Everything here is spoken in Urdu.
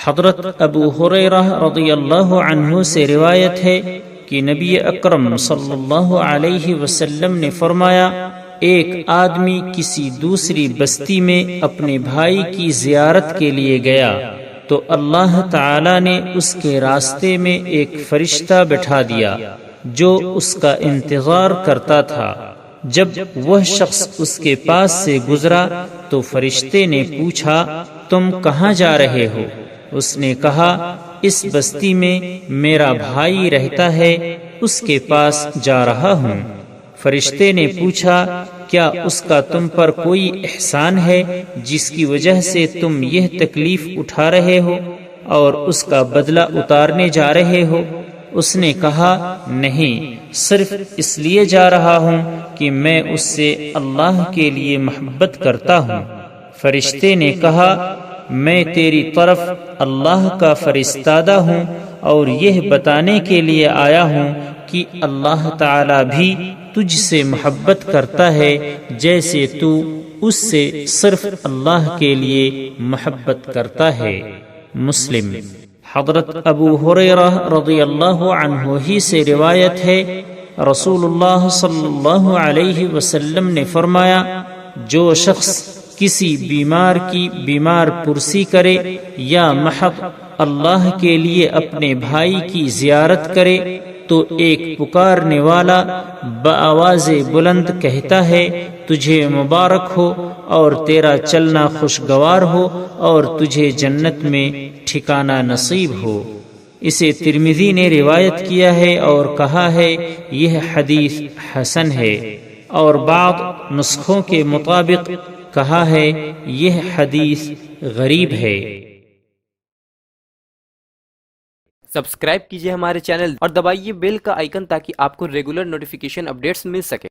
حضرت ابو ہریرہ رضی اللہ عنہ سے روایت ہے کہ نبی اکرم صلی اللہ علیہ وسلم نے فرمایا، ایک آدمی کسی دوسری بستی میں اپنے بھائی کی زیارت کے لیے گیا تو اللہ تعالی نے اس کے راستے میں ایک فرشتہ بٹھا دیا جو اس کا انتظار کرتا تھا۔ جب وہ شخص اس کے پاس سے گزرا تو فرشتے نے پوچھا، تم کہاں جا رہے ہو؟ اس نے کہا، اس بستی میں میرا بھائی رہتا ہے، اس کے پاس جا رہا ہوں۔ فرشتے نے پوچھا، کیا اس کا تم پر کوئی احسان ہے جس کی وجہ سے تم یہ تکلیف اٹھا رہے ہو اور اس کا بدلہ اتارنے جا رہے ہو؟ اس نے کہا، نہیں، صرف اس لیے جا رہا ہوں کہ میں اس سے اللہ کے لیے محبت کرتا ہوں۔ فرشتے نے کہا، میں تیری طرف اللہ کا فرستادہ ہوں اور یہ بتانے کے لیے آیا ہوں کہ اللہ تعالی بھی تجھ سے محبت کرتا ہے جیسے تو اس سے صرف اللہ کے لیے محبت کرتا ہے۔ مسلم۔ حضرت ابو ہریرہ رضی اللہ عنہ ہی سے روایت ہے، رسول اللہ صلی اللہ علیہ وسلم نے فرمایا، جو شخص کسی بیمار کی بیمار پرسی کرے یا محض اللہ کے لیے اپنے بھائی کی زیارت کرے تو ایک پکارنے والا بآواز بلند کہتا ہے، تجھے مبارک ہو اور تیرا چلنا خوشگوار ہو اور تجھے جنت میں ٹھکانہ نصیب ہو۔ اسے ترمذی نے روایت کیا ہے اور کہا ہے یہ حدیث حسن ہے، اور بعض نسخوں کے مطابق کہا ہے یہ حدیث غریب ہے۔ سبسکرائب کیجئے ہمارے چینل اور دبائیے بیل کا آئیکن تاکہ آپ کو ریگولر نوٹیفیکیشن اپڈیٹس مل سکے۔